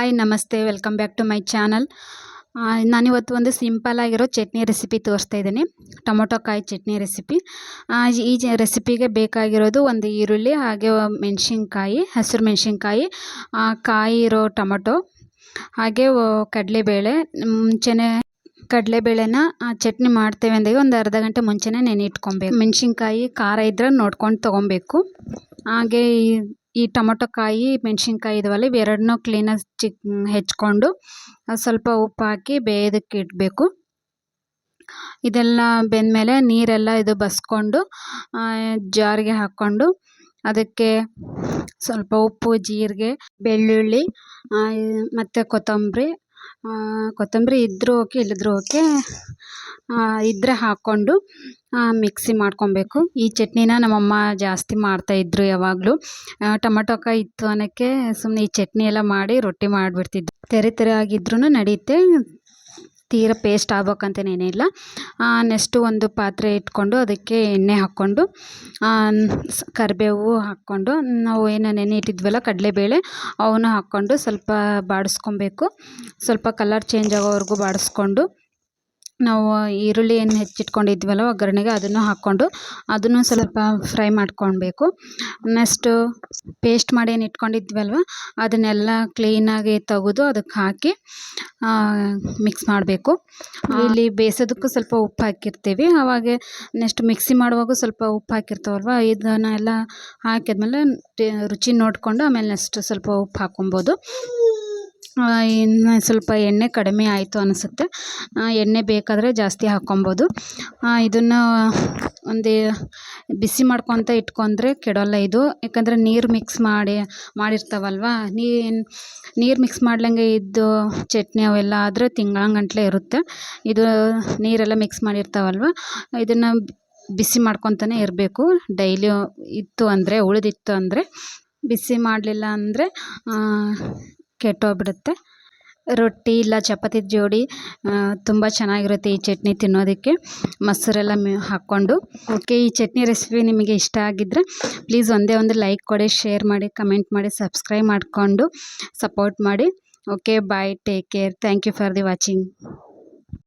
Hi ನಮಸ್ತೆ, welcome back to my channel. ನಾನಿವತ್ತು ಒಂದು ಸಿಂಪಲ್ ಆಗಿರೋ ಚಟ್ನಿ ರೆಸಿಪಿ ತೋರಿಸ್ತಾ ಇದ್ದೀನಿ. ಟೊಮೊಟೊ ಕಾಯಿ ಚಟ್ನಿ ರೆಸಿಪಿ. ಈ ರೆಸಿಪಿಗೆ ಬೇಕಾಗಿರೋದು ಒಂದು ಈರುಳ್ಳಿ, ಹಾಗೆ ಮೆಣಸಿನ್ಕಾಯಿ, ಹಸಿರು ಮೆಣಸಿನ್ಕಾಯಿ, ಕಾಯಿ ಇರೋ ಟೊಮೊಟೊ, ಹಾಗೆ ಕಡಲೆಬೇಳೆ. ಮುಂಚೆನೇ ಕಡಲೆಬೇಳೆನ ಚಟ್ನಿ ಮಾಡ್ತೇವೆ ಅಂದಾಗ ಒಂದು ಅರ್ಧ ಗಂಟೆ ಮುಂಚೆನೇ ನೆನೆಯಿಟ್ಕೊಬೇಕು. ಮೆಣಸಿನ್ಕಾಯಿ ಖಾರ ಇದ್ರೆ ನೋಡ್ಕೊಂಡು ತೊಗೊಬೇಕು. ಹಾಗೆ ಈ ಟೊಮೊಟೊ ಕಾಯಿ ಮೆಣಸಿನ್ಕಾಯಿ ಇದಾವಲ್ಲ, ಇವೆರಡನ್ನೂ ಕ್ಲೀನಾಗಿ ಹೆಚ್ಕೊಂಡು ಸ್ವಲ್ಪ ಉಪ್ಪು ಹಾಕಿ ಬೇಯೋದಕ್ಕೆ ಇಡಬೇಕು. ಇದೆಲ್ಲ ಬೆಂದಮೇಲೆ ನೀರೆಲ್ಲ ಇದು ಬಸ್ಕೊಂಡು ಜಾರಿಗೆ ಹಾಕ್ಕೊಂಡು ಅದಕ್ಕೆ ಸ್ವಲ್ಪ ಉಪ್ಪು, ಜೀರಿಗೆ, ಬೆಳ್ಳುಳ್ಳಿ ಮತ್ತು ಕೊತ್ತಂಬರಿ ಇದ್ರೂ ಓಕೆ, ಇಲ್ಲದ್ರೂ ಓಕೆ, ಇದ್ದರೆ ಹಾಕ್ಕೊಂಡು ಮಿಕ್ಸಿ ಮಾಡ್ಕೊಬೇಕು. ಈ ಚಟ್ನಿನ ನಮ್ಮಮ್ಮ ಜಾಸ್ತಿ ಮಾಡ್ತಾಯಿದ್ರು ಯಾವಾಗಲೂ. ಟೊಮೊಟೊ ಕಾಯಿ ಇತ್ತು ಅನ್ನೋಕ್ಕೆ ಸುಮ್ಮನೆ ಈ ಚಟ್ನಿ ಎಲ್ಲ ಮಾಡಿ ರೊಟ್ಟಿ ಮಾಡಿಬಿಡ್ತಿದ್ರು. ತೆರೆ ಆಗಿದ್ರೂ ನಡೆಯುತ್ತೆ, ತೀರ ಪೇಸ್ಟ್ ಆಗ್ಬೇಕಂತೇನೇನಿಲ್ಲ. ನೆಕ್ಸ್ಟು ಒಂದು ಪಾತ್ರೆ ಇಟ್ಕೊಂಡು ಅದಕ್ಕೆ ಎಣ್ಣೆ ಹಾಕ್ಕೊಂಡು ಕರಿಬೇವು ಹಾಕ್ಕೊಂಡು ನಾವು ಏನು ನೆನೆ ಇಟ್ಟಿದ್ವಲ್ಲ ಕಡಲೆಬೇಳೆ, ಅವನ್ನ ಹಾಕ್ಕೊಂಡು ಸ್ವಲ್ಪ ಬಾಡಿಸ್ಕೊಬೇಕು. ಸ್ವಲ್ಪ ಕಲರ್ ಚೇಂಜ್ ಆಗೋವರೆಗೂ ಬಾಡಿಸ್ಕೊಂಡು ನಾವು ಈರುಳ್ಳಿ ಏನು ಹೆಚ್ಚಿಟ್ಕೊಂಡಿದ್ವಲ್ಲ ಒಗ್ಗರಣೆಗೆ, ಅದನ್ನು ಹಾಕ್ಕೊಂಡು ಅದನ್ನು ಸ್ವಲ್ಪ ಫ್ರೈ ಮಾಡ್ಕೊಳ್ಬೇಕು. ನೆಕ್ಸ್ಟು ಪೇಸ್ಟ್ ಮಾಡಿ ಏನು ಇಟ್ಕೊಂಡಿದ್ವಲ್ವ ಅದನ್ನೆಲ್ಲ ಕ್ಲೀನಾಗಿ ತೆಗೆದು ಅದಕ್ಕೆ ಹಾಕಿ ಮಿಕ್ಸ್ ಮಾಡಬೇಕು. ಇಲ್ಲಿ ಬೇಯಿಸೋದಕ್ಕೂ ಸ್ವಲ್ಪ ಉಪ್ಪು ಹಾಕಿರ್ತೀವಿ, ಆವಾಗ ನೆಕ್ಸ್ಟ್ ಮಿಕ್ಸಿ ಮಾಡುವಾಗ ಸ್ವಲ್ಪ ಉಪ್ಪು ಹಾಕಿರ್ತೀವಲ್ವ, ಇದನ್ನೆಲ್ಲ ಹಾಕಿದ್ಮೇಲೆ ರುಚಿ ನೋಡಿಕೊಂಡು ಆಮೇಲೆ ನೆಕ್ಸ್ಟ್ ಸ್ವಲ್ಪ ಉಪ್ಪು ಹಾಕ್ಕೊಬೋದು. ಇನ್ನು ಸ್ವಲ್ಪ ಎಣ್ಣೆ ಕಡಿಮೆ ಆಯಿತು ಅನಿಸುತ್ತೆ, ಎಣ್ಣೆ ಬೇಕಾದರೆ ಜಾಸ್ತಿ ಹಾಕ್ಕೊಬೋದು. ಇದನ್ನು ಒಂದು ಬಿಸಿ ಮಾಡ್ಕೊತ ಇಟ್ಕೊಂಡ್ರೆ ಕೆಡೋಲ್ಲ ಇದು, ಯಾಕಂದರೆ ನೀರು ಮಿಕ್ಸ್ ಮಾಡಿರ್ತಾವಲ್ವ. ನೀರು ಮಿಕ್ಸ್ ಮಾಡ್ದಂಗೆ ಇದ್ದು ಚಟ್ನಿ ಅವೆಲ್ಲ ಆದರೆ ತಿಂಗಳಂಗಂಟ್ಲೆ ಇರುತ್ತೆ. ಇದು ನೀರೆಲ್ಲ ಮಿಕ್ಸ್ ಮಾಡಿರ್ತಾವಲ್ವ, ಇದನ್ನು ಬಿಸಿ ಮಾಡ್ಕೊತಾನೆ ಇರಬೇಕು. ಡೈಲಿ ಉಳಿದಿತ್ತು ಅಂದರೆ, ಬಿಸಿ ಮಾಡಲಿಲ್ಲ ಅಂದರೆ ಕೆಟ್ಟೋಗ್ಬಿಡುತ್ತೆ. ರೊಟ್ಟಿ ಇಲ್ಲ ಚಪಾತಿ ಜೋಡಿ ತುಂಬ ಚೆನ್ನಾಗಿರುತ್ತೆ ಈ ಚಟ್ನಿ ತಿನ್ನೋದಕ್ಕೆ, ಮೊಸರೆಲ್ಲ ಹಾಕ್ಕೊಂಡು. ಓಕೆ, ಈ ಚಟ್ನಿ ರೆಸಿಪಿ ನಿಮಗೆ ಇಷ್ಟ ಆಗಿದ್ದರೆ ಪ್ಲೀಸ್ ಒಂದೇ ಒಂದು ಲೈಕ್ ಕೊಡಿ, ಶೇರ್ ಮಾಡಿ, ಕಮೆಂಟ್ ಮಾಡಿ, ಸಬ್ಸ್ಕ್ರೈಬ್ ಮಾಡಿಕೊಂಡು ಸಪೋರ್ಟ್ ಮಾಡಿ. Okay, bye, take care, thank you for the watching.